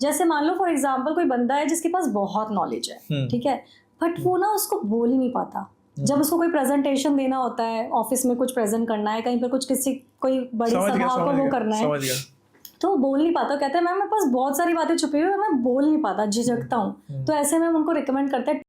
जैसे मान लो for example कोई बंदा है जिसके पास बहुत नॉलेज है, ठीक है, बट वो ना उसको बोल ही नहीं पाता। जब उसको कोई प्रेजेंटेशन देना होता है, ऑफिस में कुछ प्रेजेंट करना है, कहीं पर कुछ किसी कोई बड़ी सभा को वो करना है, तो वो बोल नहीं पाता। कहता है मैम मेरे पास बहुत सारी बातें छुपी हुई है, मैं बोल नहीं पाता, झिझकता हूँ। तो ऐसे में हम उनको रिकमेंड करते हैं।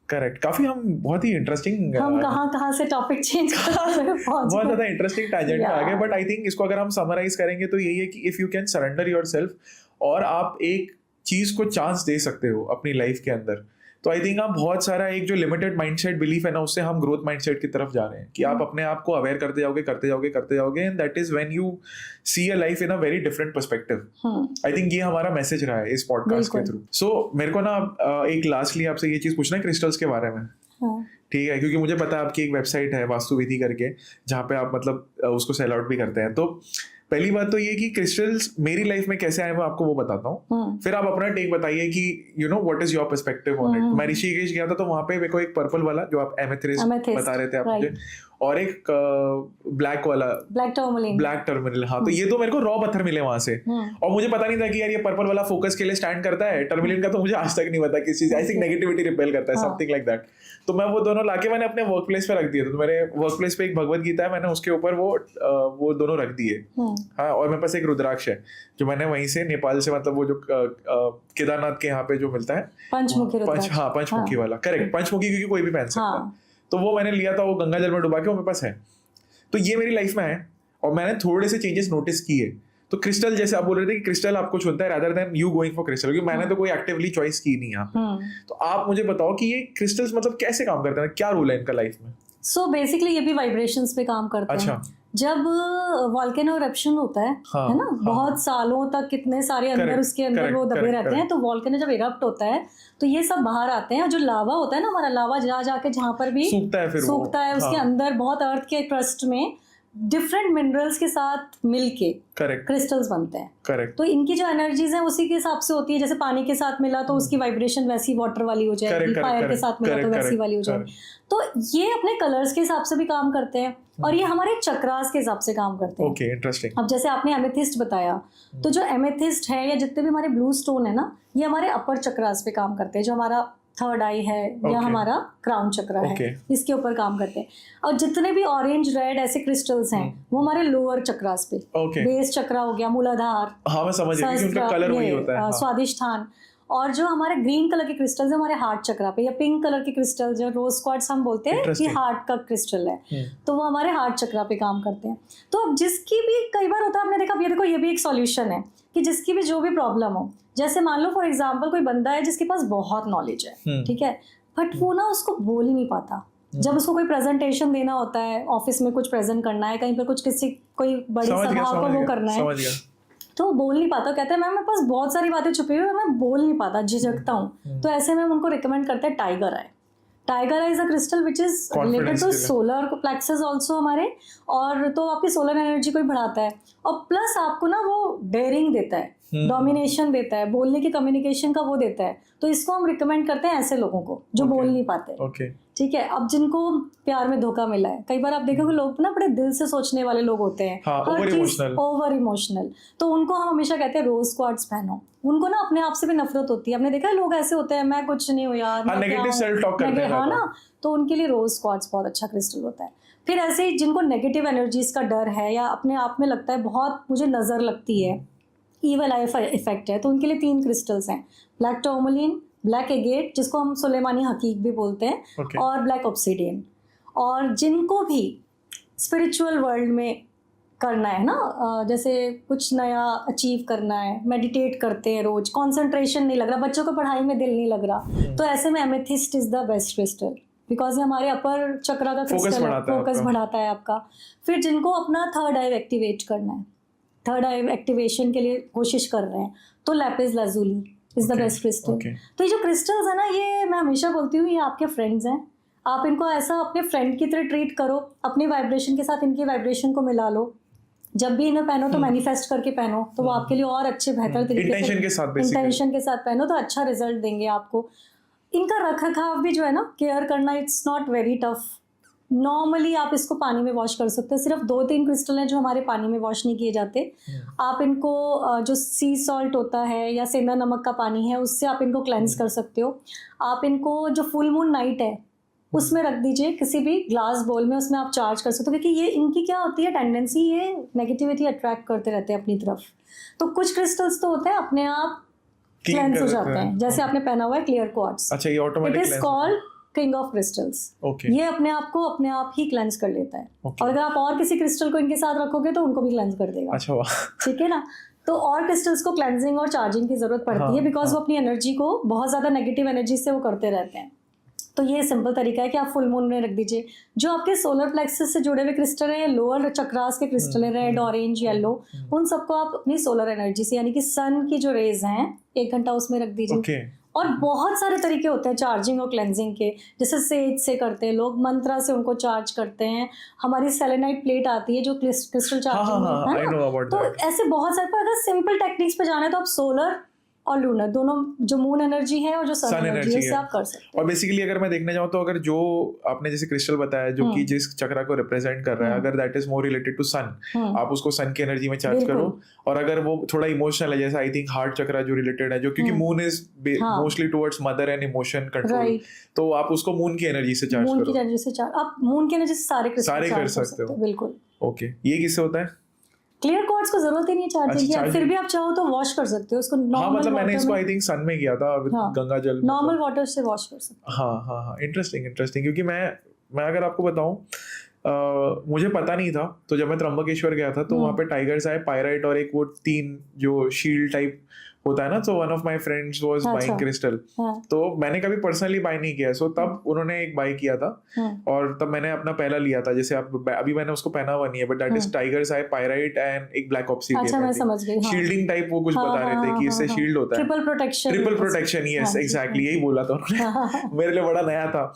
करेक्ट, काफी हम बहुत ही इंटरेस्टिंग, हम कहाँ से टॉपिक चेंज बहुत ज्यादा इंटरेस्टिंग टैंजेंट पे आ गए। बट आई थिंक इसको अगर हम समराइज करेंगे तो यही है कि if you can surrender yourself और आप एक चीज को चांस दे सकते हो अपनी लाइफ के अंदर, तो आई थिंक आप बहुत सारा एक जो लिमिटेड माइंडसेट बिलीफ है ना, उससे हम ग्रोथ माइंडसेट की तरफ जा रहे हैं कि आप अपने आप को अवेयर करते जाओगे and that is when you see a life in a very different perspective. I think ये हमारा मैसेज रहा है इस पॉडकास्ट के थ्रू। सो मेरे को ना एक लास्टली आपसे ये चीज पूछना है क्रिस्टल्स के बारे में, ठीक है, क्योंकि मुझे पता है आपकी एक वेबसाइट है वास्तुविधि करके, जहाँ पे आप मतलब उसको सेल आउट भी करते हैं। तो पहली बात तो ये कि क्रिस्टल्स मेरी लाइफ में कैसे आए मैं आपको वो बताता हूँ, फिर आप अपना टेक बताइए कि you know what is your perspective on it. मैं ऋषिकेश गया था तो वहां पे मेरे को एक पर्पल वाला जो आप एमेथिस्ट बता रहे थे आप मुझे, और एक ब्लैक वाला ब्लैक टर्मिनल, हाँ, तो ये तो मेरे को रॉ पत्थर मिले वहां से, और मुझे पता नहीं था कि यार ये पर्पल वाला फोकस के लिए स्टैंड करता है, टर्मिलिन का तो मुझे आज तक नहीं पता किस चीज, आई थिंक नेगेटिविटी रिपेल करता है, समथिंग लाइक दैट। तो मैं वो दोनों लाके मैंने अपने वर्क प्लेस पे रख दिए थे। तो मेरे वर्क प्लेस पे एक भगवत गीता है, मैंने उसके ऊपर वो दोनों रख दिए, हाँ, और मेरे पास एक रुद्राक्ष है जो मैंने वहीं से नेपाल से, मतलब वो जो केदारनाथ के यहाँ पे जो मिलता है पंचमुखी वाला, करेक्ट, पंचमुखी, क्योंकि कोई भी पहन सकता है, तो वो मैंने लिया था, वो गंगा जल में डुबा के वो मेरे पास है। तो ये मेरी लाइफ में है और मैंने थोड़े से चेंजेस नोटिस किए। तो क्रिस्टल, जैसे आप बोल रहे थे कि क्रिस्टल आपको चुनता है rather than you going for crystal, क्योंकि मैंने तो कोई एक्टिवली चॉइस की नहीं यहाँ पे। तो आप मुझे बताओ कि ये क्रिस्टल्स मतलब कैसे काम करते हैं, क्या रोल है इनका लाइफ में? सो बेसिकली ये भी वाइब्रेशंस पे काम करते हैं। अच्छा। जब वॉल्केनो इरप्शन होता है, हाँ, है ना, हाँ, बहुत सालों तक कितने सारे अंदर उसके अंदर वो दबे रहते हैं, तो वॉल्केनो जब इरप्ट होता है तो ये सब बाहर आते हैं, और जो लावा होता है ना, हमारा लावा जाके जहाँ पर भी सूखता है उसके अंदर बहुत अर्थ के क्रस्ट में डिफरेंट मिनरल्स के साथ मिलके क्रिस्टल्स बनते हैं। करेक्ट। तो इनकी जो एनर्जीज है उसी के हिसाब से होती है, जैसे पानी के साथ मिला तो उसकी वाइब्रेशन वैसी वाटर वाली हो जाएगी, फायर के साथ मिला तो वैसी वाली हो जाएगी। तो ये अपने कलर्स के हिसाब से भी काम करते हैं, और ये हमारे चक्रास के हिसाब से काम करते हैं। Okay, interesting. अब जैसे आपने एमेथिस्ट बताया, तो जो एमेथिस्ट है या जितने भी हमारे ब्लू स्टोन है ना, ये हमारे अपर चक्रास पे काम करते हैं, जो हमारा थर्ड आई है या हमारा क्राउन चक्र है, इसके ऊपर काम करते हैं। और जितने भी ऑरेंज रेड ऐसे क्रिस्टल्स हैं वो हमारे लोअर चक्रास पे, बेस चक्र हो गया, मूलाधार, हाँ मैं समझ गई कि उनका कलर वही होता है, स्वादिष्ठान। और जो हमारे ग्रीन कलर के क्रिस्टल्स है हमारे हार्ट चक्र पे, या पिंक कलर के क्रिस्टल जो रोज क्वार्ट्ज हम बोलते हैं कि हार्ट का क्रिस्टल है, तो वो हमारे हार्ट चक्र पे काम करते हैं। तो अब जिसकी भी, कई बार होता है, आपने देखा, ये देखो ये भी एक सॉल्यूशन है कि जिसकी भी जो भी प्रॉब्लम हो, जैसे मान लो फॉर एग्जाम्पल कोई बंदा है जिसके पास बहुत नॉलेज है, ठीक है, बट वो ना उसको बोल ही नहीं पाता। जब उसको कोई प्रेजेंटेशन देना होता है, ऑफिस में कुछ प्रेजेंट करना है, कहीं पर कुछ किसी कोई बड़ी सभा को वो करना है, तो वो बोल नहीं पाता। कहता है मैम मेरे पास बहुत सारी बातें छुपी हुई है, मैं बोल नहीं पाता, झिझकता हूँ। तो ऐसे में हम उनको रिकमेंड करते हैं tiger eye. Tiger eye is a crystal which is related to solar plexus also हमारे, और तो आपकी सोलर एनर्जी को ही बढ़ाता है, और प्लस आपको ना वो डेयरिंग देता है, डोमिनेशन देता है, बोलने की कम्युनिकेशन का वो देता है। तो इसको हम रिकमेंड करते हैं ऐसे लोगों को जो बोल नहीं पाते, ठीक है। अब जिनको प्यार में धोखा मिला है, कई बार आप देखोगे लोग ना बड़े दिल से सोचने वाले लोग होते हैं, हर चीज ओवर इमोशनल, तो उनको हम हमेशा कहते हैं रोज क्वार्ट्ज पहनो। उनको ना अपने आप से भी नफरत होती है, आपने देखा है लोग ऐसे होते हैं, मैं कुछ नहीं हूँ यार, नेगेटिव सेल्फ टॉक करते हैं, हाँ ना, तो उनके लिए रोज क्वार्ट्ज बहुत अच्छा क्रिस्टल होता है। फिर ऐसे ही जिनको नेगेटिव एनर्जीज का डर है, या अपने आप में लगता है बहुत मुझे नजर लगती है, ईवल आई इफेक्ट है, तो उनके लिए 3 क्रिस्टल्स हैं, ब्लैक टर्मोलिन, ब्लैक एगेट जिसको हम सुलेमानी हकीक भी बोलते हैं, और ब्लैक ऑब्सिडियन। और जिनको भी स्पिरिचुअल वर्ल्ड में करना है ना, जैसे कुछ नया अचीव करना है, मेडिटेट करते हैं रोज, कंसंट्रेशन नहीं लग रहा, बच्चों को पढ़ाई में दिल नहीं लग रहा, तो ऐसे में amethyst is the best crystal, because ये हमारे अपर चक्र का क्रिस्टल है, फोकस बढ़ाता है आपका। फिर जिनको अपना थर्ड आई एक्टिवेट करना है, थर्ड आई एक्टिवेशन के लिए कोशिश कर रहे हैं, तो Lapis lazuli is the best crystal. तो ये जो क्रिस्टल्स है ना, ये मैं हमेशा बोलती हूँ ये आपके फ्रेंड्स हैं, आप इनको ऐसा अपने फ्रेंड की तरह ट्रीट करो, अपनी वाइब्रेशन के साथ इनकी वाइब्रेशन को मिला लो, जब भी इन्हें पहनो तो मैनिफेस्ट करके पहनो, तो वो आपके लिए और अच्छे बेहतर तरीके से इंटेंशन के साथ पहनो तो अच्छा रिजल्ट देंगे आपको। इनका रख रखाव भी जो है ना, केयर करना, it's not very tough, normally आप इसको पानी में वॉश कर सकते हो। सिर्फ 2-3 क्रिस्टल हैं जो हमारे पानी में वॉश नहीं किए जाते। आप इनको जो सी सॉल्ट होता है या सेंधा नमक का पानी है उससे आप इनको क्लेंस कर सकते हो। आप इनको जो फुल मून नाइट है उसमें रख दीजिए किसी भी ग्लास बोल में, उसमें आप चार्ज कर सकते हो, क्योंकि ये इनकी क्या होती है टेंडेंसी, ये नेगेटिविटी अट्रैक्ट करते रहते हैं अपनी तरफ। तो कुछ क्रिस्टल्स तो होते हैं अपने आप क्लेंस हो जाते हैं, जैसे आपने पहना हुआ है क्लियर क्वार्ट्ज। अच्छा, ये automatic it is called king of crystals. ये अपने आप को अपने आप ही क्लेंस कर लेता है। और अगर आप और किसी क्रिस्टल को इनके साथ रखोगे तो उनको भी क्लेंस कर देगा। अच्छा, ठीक है ना। तो और क्रिस्टल्स को क्लेंजिंग और चार्जिंग की जरूरत पड़ती है, बिकॉज वो अपनी एनर्जी को बहुत ज्यादा नेगेटिव एनर्जी से वो करते रहते हैं। तो ये सिंपल तरीका है कि आप फुल मून में रख दीजिए। जो आपके सोलर प्लेक्सस से जुड़े हुए क्रिस्टल हैं, लोअर चक्रास के क्रिस्टल हैं, रेड, ऑरेंज, येलो, उन सबको आप अपनी सोलर एनर्जी से, यानी कि सन की जो रेज हैं, 1 घंटा उसमें रख दीजिए। और बहुत सारे तरीके होते हैं चार्जिंग और क्लेंजिंग के, जैसे सेज से करते हैं लोग, मंत्रा से उनको चार्ज करते हैं। हमारी सेलेनाइट प्लेट आती है जो क्रिस्टल चार्जिंग है ना। तो ऐसे बहुत सारे, पर अगर सिंपल टेक्निक्स पे जाना है तो आप सोलर और लूनर दोनों, जो मून एनर्जी है और जो सन एनर्जी है, उससे आप कर सकते हैं। और बेसिकली अगर मैं देखने जाऊँ तो अगर जो आपने जैसे क्रिस्टल बताया जो कि जिस चक्रा को रिप्रेजेंट कर रहा है, अगर that is more related to sun, आप उसको सन की एनर्जी में चार्ज करो। और अगर वो थोड़ा इमोशनल है, जैसे आई थिंक हार्ट चक्रा जो रिलेटेड है, जो क्योंकि moon is mostly towards mother and emotion control, तो आप उसको मून की एनर्जी से चार्ज करो। मून की एनर्जी से चार्ज, आप मून की एनर्जी से सारे क्रिस्टल कर सकते हो। बिल्कुल। ओके, ये किससे होता है? क्लियर क्वार्ट्ज को जरूरत ही नहीं है चार्जिंग की, फिर भी आप चाहो तो वॉश कर सकते हो उसको नॉर्मल। मतलब मैंने इसको आई थिंक सन में किया था, गंगा जल, नॉर्मल वाटर से वॉश कर सकते हो। हाँ, इंटरेस्टिंग। क्योंकि मैं अगर आपको बताऊं, मुझे पता नहीं था, तो जब मैं त्र्यंबकेश्वर गया था तो वहाँ पे टाइगर्स आए, पायराइट और एक वो 3 जो शील्ड टाइप होता है ना, तो one of my friends was buying crystal. तो मैंने कभी पर्सनली बाय नहीं किया, सो तब उन्होंने एक बाय किया था और तब मैंने अपना पहला लिया था। जैसे आप अभी मैंने उसको पहना हुआ नहीं है, but that is tigers I, pyrite and एक ब्लैक ऑब्सिडियन। अच्छा, मैं समझ गई। शील्डिंग टाइप वो कुछ बता रहे थे कि इससे शील्ड होता है, ट्रिपल प्रोटेक्शन। यस, एग्जैक्टली यही बोला था उन्होंने। मेरे लिए बड़ा नया था।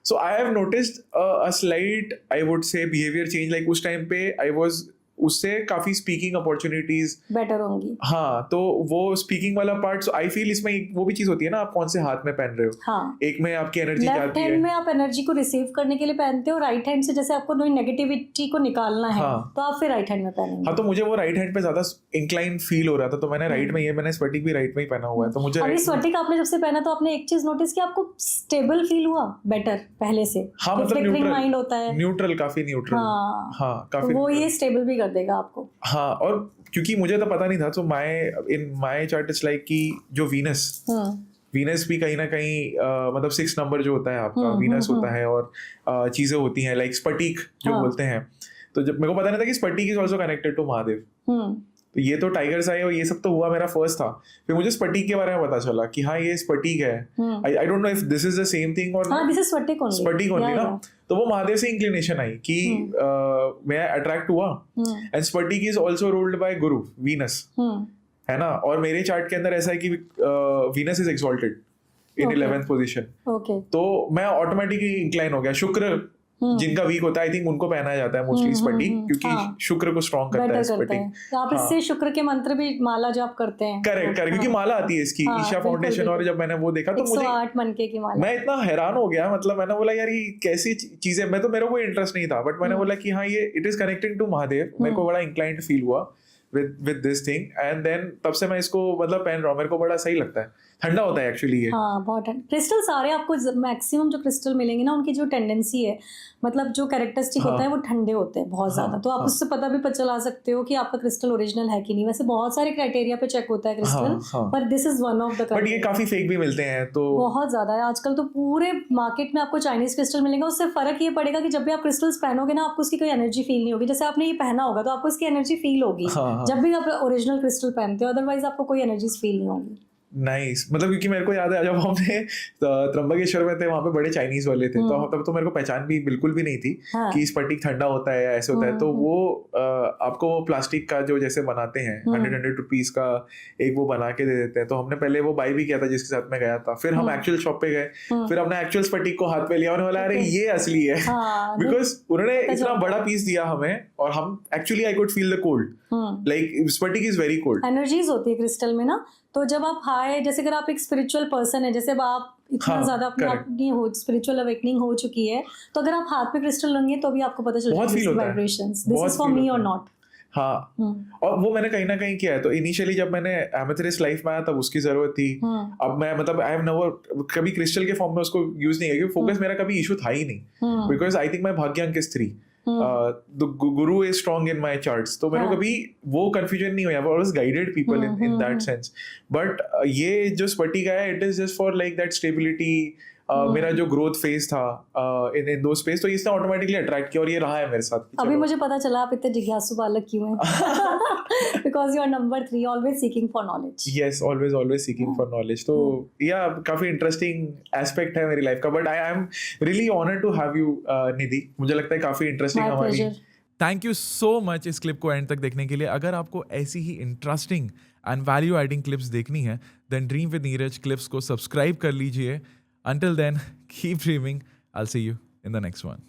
So I have noticed a slight, I would say, behaviour change. Like उस टाइम पे आई वाज, उससे काफी स्पीकिंग अपॉर्चुनिटीज बेटर होंगी। हाँ, तो वो स्पीकिंग वाला पार्ट, आई फील इसमें वो भी चीज होती है ना, आप कौन से हाथ में पहन रहे हो। हाँ, एक में आपकी एनर्जी जाती है, लेफ्ट हैंड में आप एनर्जी को रिसीव करने के लिए पहनते हो, राइट हैंड से जैसे आपको नेगेटिविटी को निकालना है, तो आप फिर राइट हैंड में पहनेंगे। हाँ, तो मुझे वो राइट हैंड पे ज्यादा इंक्लाइन फील हो रहा था, तो मैंने राइट में, ये मैंने स्फटिक भी राइट में ही पहना हुआ है। तो मुझे अभी स्फटिक आपने जब से पहना तो आपने एक चीज नोटिस की, आपको स्टेबल फील हुआ बेटर पहले से। हाँ, मतलब न्यूट्रल माइंड होता है, न्यूट्रल, काफी न्यूट्रल। हाँ, काफी वो ये स्टेबल भी कर देगा आपको। हाँ, और क्योंकि मुझे तो पता नहीं था, तो in my chart it's like कि जो वीनस भी कहीं ना कहीं मतलब 6 नंबर जो होता है आपका, वीनस होता है और चीजें होती हैं लाइक स्फटिक जो बोलते हैं। तो जब मेरे को पता नहीं था कि स्फटिक is also connected to Mahadev. तो ये तो टाइगर्स आए और ये सब तो हुआ, मेरा फर्स्ट था। फिर मुझे स्फटिक के बारे में पता चला कि हाँ, ये स्फटिक है। I don't know if this is the same thing और दिस इज स्फटिक ओनली ना। तो वो महादेव से इंक्लिनेशन आई कि मैं अट्रैक्ट हुआ। एंड स्फटिक is also ruled by Guru, Venus, है ना। और मेरे चार्ट के अंदर ऐसा है कि Venus is exalted in 11th position. तो मैं ऑटोमेटिकली इंक्लाइन हो गया। शुक्र जिनका वीक होता है, आई थिंक उनको पहना जाता है मोस्टली स्फटिक, क्योंकि शुक्र को स्ट्रॉन्ग करता है स्फटिक। तो आप इससे शुक्र के मंत्र भी माला जाप करते हैं। करेक्ट, क्योंकि माला आती है इसकी, ईशा फाउंडेशन। और जब मैंने वो देखा तो मुझे 108 मनके की माला, मैं इतना हैरान हो गया। मतलब मैंने बोला यार ये कैसी चीजें, मैं तो, मेरे को इंटरेस्ट नहीं था, बट मैंने बोला कि हाँ, ये it is connecting to Mahadev. मेरे को बड़ा इंक्लाइंड फील हुआ with this thing, and then तब से मैं इसको मतलब पहन रहा हूँ। मेरे को बड़ा सही लगता है, ठंडा होता है एक्चुअली ये। हाँ, बहुत क्रिस्टल सारे आपको मैक्सिमम जो क्रिस्टल मिलेंगे ना, उनकी जो टेंडेंसी है, मतलब जो कैरेक्टरिस्टिक होता है, वो ठंडे होते हैं बहुत ज्यादा। तो आप उससे पता भी चला सकते हो कि आपका क्रिस्टल ओरिजिनल है कि नहीं। वैसे बहुत सारे क्राइटेरिया पे चेक होता है क्रिस्टल, पर this is one of the. But ये काफी फेक भी मिलते हैं, तो बहुत ज्यादा है आजकल। तो पूरे मार्केट में आपको चाइनीज क्रिस्टल मिलेगा। उससे फर्क ये पड़ेगा कि जब भी आप क्रिस्टल्स पहनोगे ना, आपको उसकी कोई एनर्जी फील नहीं होगी। जैसे आपने ये पहना होगा तो आपको इसकी एनर्जी फील होगी जब भी आप ओरिजिनल क्रिस्टल पहनते हो, अदरवाइज आपको कोई एनर्जी फील नहीं होगी। नाइस। मतलब क्योंकि मेरे को याद है जब हमने त्र्यंबकेश्वर में थे, वहाँ पे बड़े चाइनीज वाले थे, तो तब तो मेरे को पहचान भी बिल्कुल भी नहीं थी कि स्फटिक ठंडा होता है या ऐसे होता है। तो वो आपको प्लास्टिक का जो जैसे बनाते हैं 100 रुपीज का एक वो बना के दे देते हैं। तो हमने पहले वो बाय भी किया था जिसके साथ मैं गया था। फिर हम एक्चुअल शॉप पे गए, फिर हमने एक्चुअल स्फटिक को हाथ पे लिया, उन्होंने बोला अरे ये असली है, बिकॉज उन्होंने इतना बड़ा पीस दिया हमें और हम actually I could feel the cold, like स्फटिक इज वेरी कोल्ड। एनर्जीज होती है क्रिस्टल में ना, तो जब आप हाई, जैसे अगर आप एक स्पिरिचुअल पर्सन है, जैसे अब आप इतना हाँ, ज्यादा अपने आप की हो स्पिरिचुअल अवेकनिंग हो चुकी है, तो अगर आप हाथ पे क्रिस्टल लेंगे तो भी आपको पता चल बहुत जाएगा feel होता है, वाइब्रेशंस, दिस बहुत इज फॉर feel मी होता और है। नॉट। हाँ, और वो मैंने कहीं ना कहीं किया है। तो इनिशियली जब मैंने एमेथिस्ट लाइफ में आया तब उसकी जरूरत थी। अब मैं मतलब आई हैव नेवर कभी क्रिस्टल के फॉर्म में उसको यूज नहीं किया, क्योंकि फोकस मेरा कभी इशू था ही नहीं, बिकॉज आई थिंक माय भाग्य अंक is 3, the Guru is strong in my charts, तो मेरे को कभी वो कंफ्यूजन नहीं हुआ, I always guided people in that sense. But ये जो स्फटिक है, it is just for like that stability, मेरा जो ग्रोथ फेज था इन दो स्पेस, तो इसने ऑटोमेटिकली अट्रैक्ट किया और ये रहा है मेरे साथ। अभी मुझे पता चला आप इतने जिज्ञासु बालक क्यों हैं, because you are number 3, always seeking for knowledge. Yes, always seeking for knowledge. तो या काफी इंटरेस्टिंग एस्पेक्ट है मेरी लाइफ का, but I am really honoured to have you Nidhi. मुझे लगता है काफी इंटरेस्टिंग हमारी। थैंक यू सो मच इस क्लिप को एंड तक देखने के लिए। अगर आपको ऐसी ही interesting and value adding clips देखनी है, then dream with Neeraj clips को सब्सक्राइब कर लीजिए। Until then, keep dreaming. I'll see you in the next one.